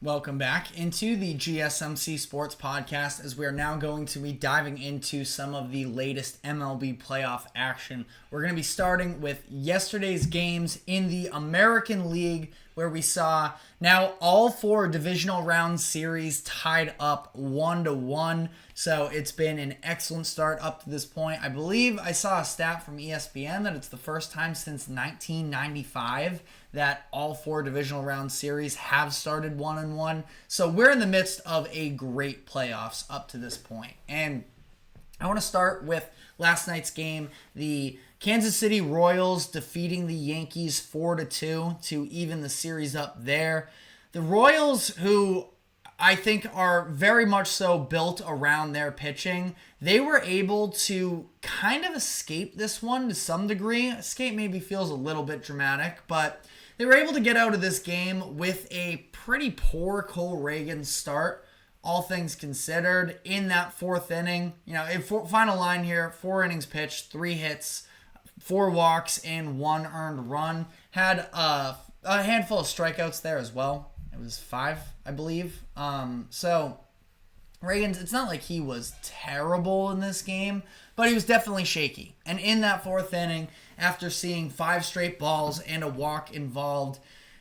Welcome back into the GSMC Sports Podcast, as we are now going to be diving into some of the latest MLB playoff action. We're going to be starting with yesterday's games in the American League, where we saw now all four divisional round series tied up 1-1. So it's been an excellent start up to this point. I believe I saw a stat from ESPN that it's the first time since 1995 that all four divisional round series have started 1-1. So we're in the midst of a great playoffs up to this point. And I want to start with last night's game. The Kansas City Royals defeating the Yankees 4-2 to even the series up there. The Royals, who I think are very much so built around their pitching, they were able to kind of escape this one to some degree. Escape maybe feels a little bit dramatic, but they were able to get out of this game with a pretty poor Cole Reagan start, all things considered. In that fourth inning, final line here, 4 innings pitched, 3 hits, 4 walks, and 1 earned run. Had a handful of strikeouts there as well. It was 5, I believe. So Reagan's, it's not like he was terrible in this game, but he was definitely shaky. And in that fourth inning, after seeing 5 straight balls and a walk involved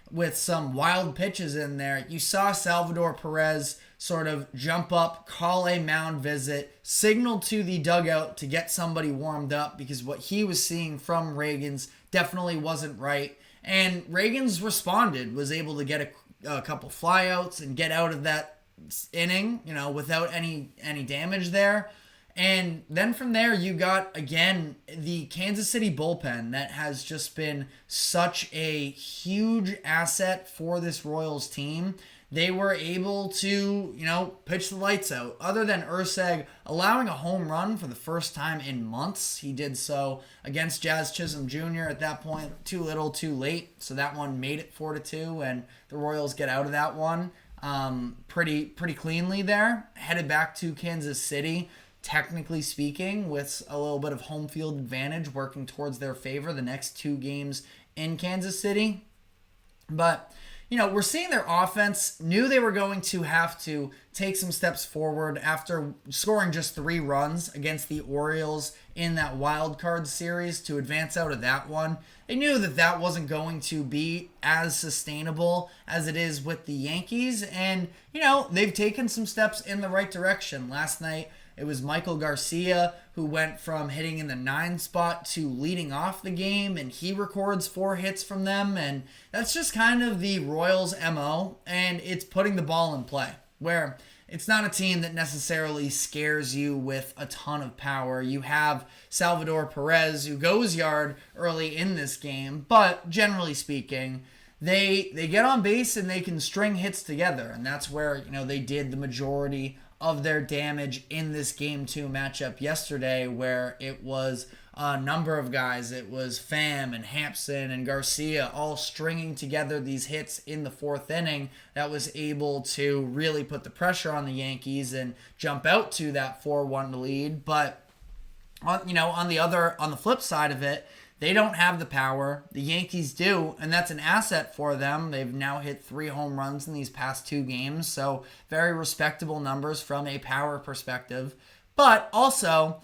with some wild pitches in there, you saw Salvador Perez sort of jump up, call a mound visit, signal to the dugout to get somebody warmed up, because what he was seeing from Reagan's definitely wasn't right. And Reagan's responded, was able to get a couple flyouts and get out of that inning, without any damage there. And then from there, you got, again, the Kansas City bullpen that has just been such a huge asset for this Royals team. They were able to, pitch the lights out. Other than Urseg allowing a home run for the first time in months, he did so against Jazz Chisholm Jr. At that point, too little, too late. So that one made it 4-2, and the Royals get out of that one pretty cleanly there. Headed back to Kansas City, technically speaking, with a little bit of home field advantage working towards their favor the next 2 games in Kansas City. But we're seeing their offense knew they were going to have to take some steps forward after scoring just 3 runs against the Orioles in that wild card series to advance out of that one. They knew that wasn't going to be as sustainable as it is with the Yankees, and they've taken some steps in the right direction. Last night, it was Michael Garcia who went from hitting in the 9 spot to leading off the game, and he records 4 hits from them. And that's just kind of the Royals' MO, and it's putting the ball in play, where it's not a team that necessarily scares you with a ton of power. You have Salvador Perez, who goes yard early in this game, but generally speaking, they get on base and they can string hits together, and that's where they did the majority of their damage in this Game 2 matchup yesterday, where it was a number of guys. It was Pham and Hampson and Garcia all stringing together these hits in the 4th inning that was able to really put the pressure on the Yankees and jump out to that 4-1 lead. But on the flip side of it, they don't have the power. The Yankees do, and that's an asset for them. They've now hit 3 home runs in these past 2 games, so very respectable numbers from a power perspective. But also,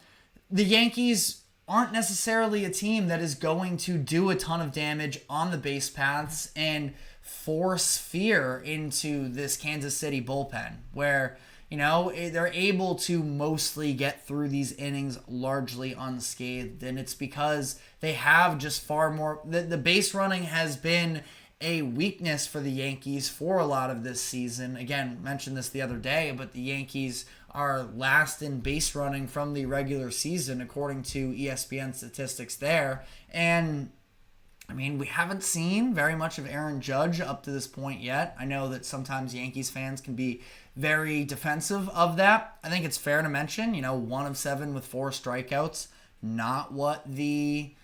the Yankees aren't necessarily a team that is going to do a ton of damage on the base paths and force fear into this Kansas City bullpen, where they're able to mostly get through these innings largely unscathed. And it's because they have just far more. The base running has been a weakness for the Yankees for a lot of this season. Again, mentioned this the other day, but the Yankees are last in base running from the regular season, according to ESPN statistics there. And we haven't seen very much of Aaron Judge up to this point yet. I know that sometimes Yankees fans can be very defensive of that. I think it's fair to mention, 1 of 7 with 4 strikeouts, not what the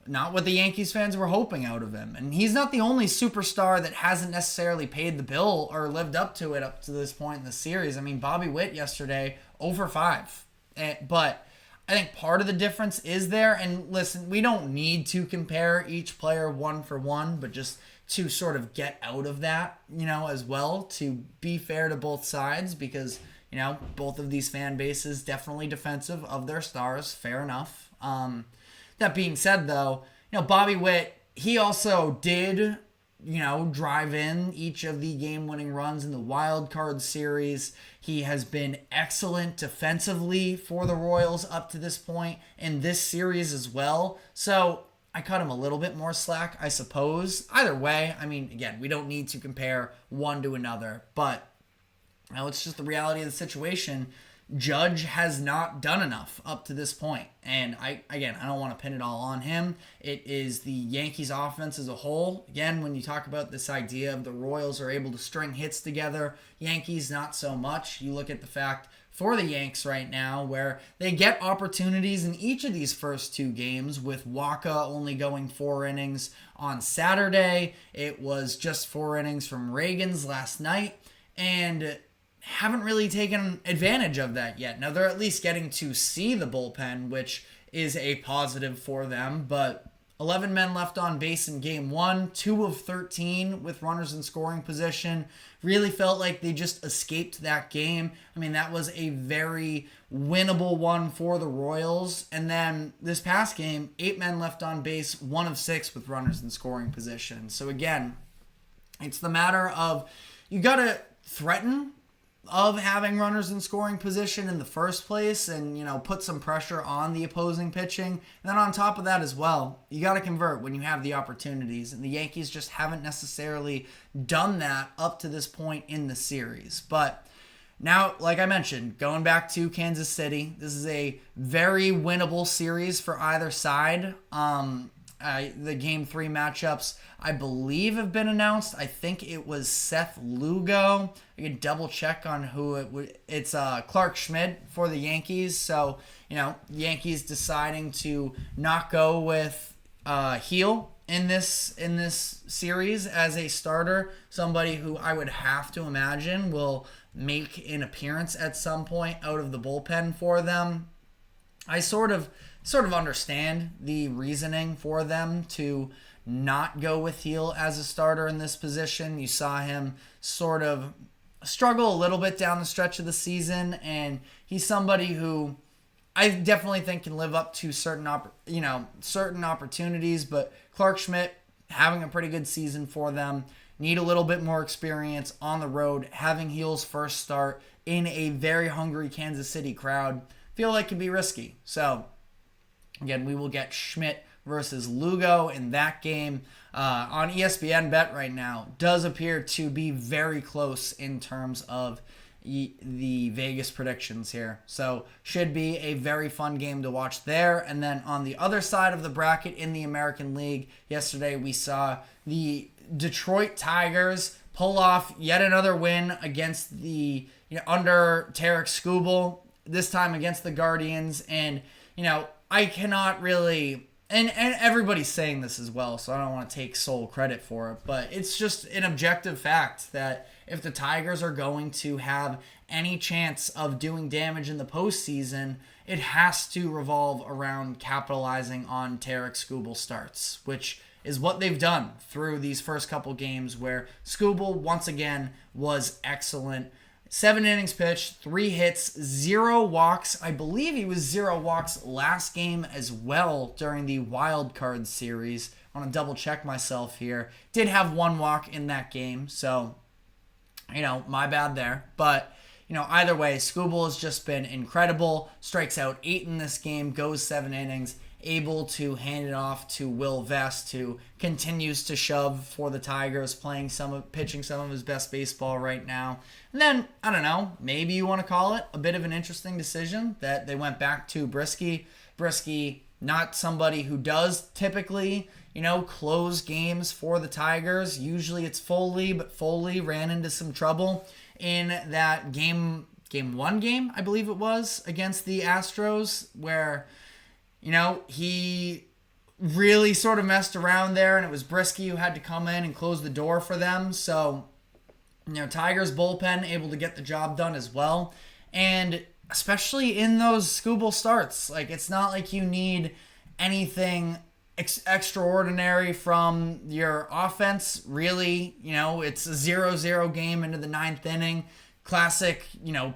Yankees fans were hoping out of him. And he's not the only superstar that hasn't necessarily paid the bill or lived up to it up to this point in the series. Bobby Witt yesterday, 0-for-5. But I think part of the difference is there. And listen, we don't need to compare each player 1 for 1, but just to sort of get out of that, as well, to be fair to both sides, because, both of these fan bases definitely defensive of their stars. Fair enough. That being said, though, Bobby Witt, he also did, drive in each of the game-winning runs in the wild card series. He has been excellent defensively for the Royals up to this point in this series as well. So I cut him a little bit more slack, I suppose. Either way, again, we don't need to compare one to another, but it's just the reality of the situation. Judge has not done enough up to this point. And I don't want to pin it all on him. It is the Yankees offense as a whole. Again, when you talk about this idea of the Royals are able to string hits together, Yankees not so much. You look at the fact for the Yanks right now where they get opportunities in each of these first two games, with Waka only going 4 innings on Saturday. It was just 4 innings from Reagan's last night. And haven't really taken advantage of that yet. Now, they're at least getting to see the bullpen, which is a positive for them, but 11 men left on base in game 1, 2 of 13 with runners in scoring position. Really felt like they just escaped that game. That was a very winnable one for the Royals. And then this past game, 8 men left on base, 1 of 6 with runners in scoring position. So again, it's the matter of you got to threaten of having runners in scoring position in the first place and, put some pressure on the opposing pitching. And then on top of that as well, you got to convert when you have the opportunities. And the Yankees just haven't necessarily done that up to this point in the series. But now, like I mentioned, going back to Kansas City, this is a very winnable series for either side. The Game 3 matchups, I believe, have been announced. I think it was Seth Lugo. I can double check on who it would. It's Clark Schmidt for the Yankees. So, Yankees deciding to not go with Heel in this series as a starter. Somebody who I would have to imagine will make an appearance at some point out of the bullpen for them. I sort of understand the reasoning for them to not go with Heel as a starter in this position. You saw him sort of struggle a little bit down the stretch of the season, and he's somebody who I definitely think can live up to certain opportunities, but Clark Schmidt having a pretty good season for them. Need a little bit more experience on the road, having Heel's first start in a very hungry Kansas City crowd. Feel like could be risky. So again, we will get Schmidt versus Lugo in that game. On ESPN Bet right now, does appear to be very close in terms of the Vegas predictions here. So should be a very fun game to watch there. And then on the other side of the bracket in the American League, yesterday we saw the Detroit Tigers pull off yet another win against the under Tarik Skubal, this time against the Guardians. And I cannot really, and everybody's saying this as well, so I don't want to take sole credit for it, but it's just an objective fact that if the Tigers are going to have any chance of doing damage in the postseason, it has to revolve around capitalizing on Tarik Skubal starts, which is what they've done through these first couple games, where Skubal once again was excellent. 7 innings pitched, 3 hits, 0 walks. I believe he was 0 walks last game as well during the wild card series. I want to double check myself here. Did have 1 walk in that game, so, my bad there. But, either way, Skubal has just been incredible. Strikes out 8 in this game, goes 7 innings. Able to hand it off to Will Vest, who continues to shove for the Tigers, pitching some of his best baseball right now. And then, I don't know, maybe you want to call it a bit of an interesting decision that they went back to Brisky. Brisky, not somebody who does typically, close games for the Tigers. Usually it's Foley, but Foley ran into some trouble in that game 1, I believe it was, against the Astros, where he really sort of messed around there, and it was Brisky who had to come in and close the door for them. So, Tigers bullpen able to get the job done as well. And especially in those Skubal starts, it's not like you need anything extraordinary from your offense. Really, it's a 0-0 game into the ninth inning. Classic,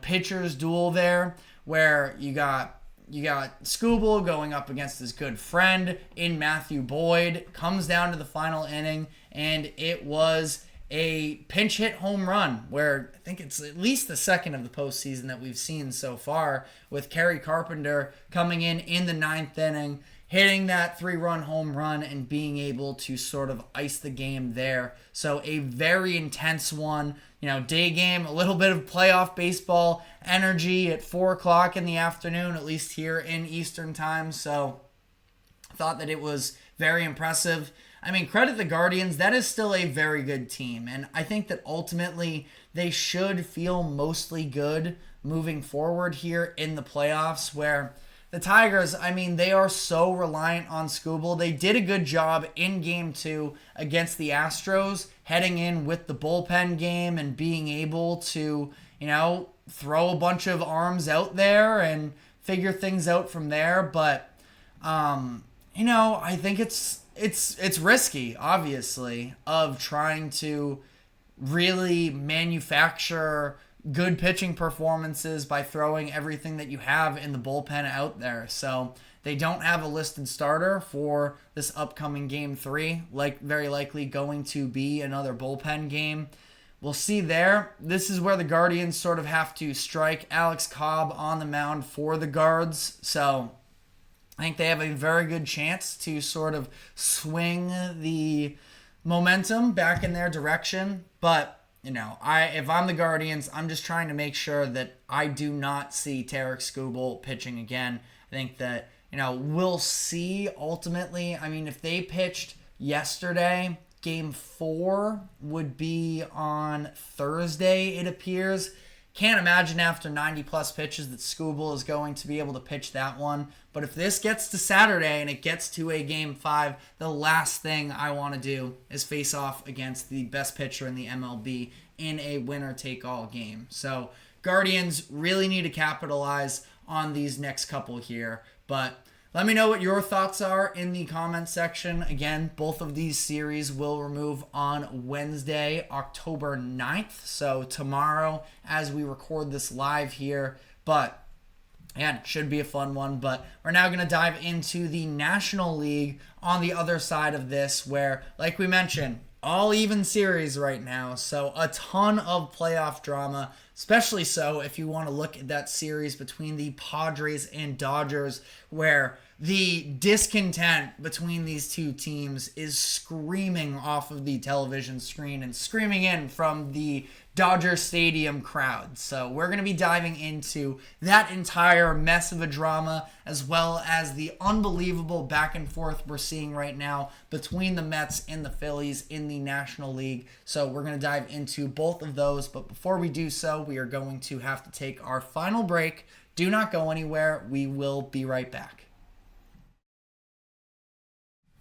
pitchers duel there where you got Skubal going up against his good friend in Matthew Boyd. Comes down to the final inning, and it was a pinch hit home run where I think it's at least the second of the postseason that we've seen so far, with Kerry Carpenter coming in the ninth inning, hitting that 3-run home run and being able to sort of ice the game there. So a very intense one, day game, a little bit of playoff baseball energy at 4 o'clock in the afternoon, at least here in Eastern time. So I thought that it was very impressive. I mean, credit the Guardians. That is still a very good team. And I think that ultimately they should feel mostly good moving forward here in the playoffs, where the Tigers, I mean, they are so reliant on Skubal. They did a good job in Game 2 against the Astros, heading in with the bullpen game and being able to, throw a bunch of arms out there and figure things out from there. But, I think it's risky, obviously, of trying to really manufacture good pitching performances by throwing everything that you have in the bullpen out there. So they don't have a listed starter for this upcoming Game 3, very likely going to be another bullpen game. We'll see there. This is where the Guardians sort of have to strike Alex Cobb on the mound for the Guards. So I think they have a very good chance to sort of swing the momentum back in their direction. But, if I'm the Guardians, I'm just trying to make sure that I do not see Tarik Skubal pitching again. I think that, we'll see ultimately. I mean, if they pitched yesterday, Game 4 would be on Thursday, it appears. Can't imagine after 90-plus pitches that Skubal is going to be able to pitch that one. But if this gets to Saturday and it gets to a Game 5, the last thing I want to do is face off against the best pitcher in the MLB in a winner-take-all game. So Guardians really need to capitalize on these next couple here. But let me know what your thoughts are in the comment section. Again, both of these series will remove on Wednesday, October 9th. So tomorrow as we record this live here. But yeah, it should be a fun one. But we're now going to dive into the National League on the other side of this, where, like we mentioned, all even series right now. So a ton of playoff drama, especially so if you want to look at that series between the Padres and Dodgers, where the discontent between these two teams is screaming off of the television screen and screaming in from the Dodger Stadium crowd. So we're going to be diving into that entire mess of a drama, as well as the unbelievable back and forth we're seeing right now between the Mets and the Phillies in the National League. So we're going to dive into both of those. But before we do so, we are going to have to take our final break. Do not go anywhere. We will be right back.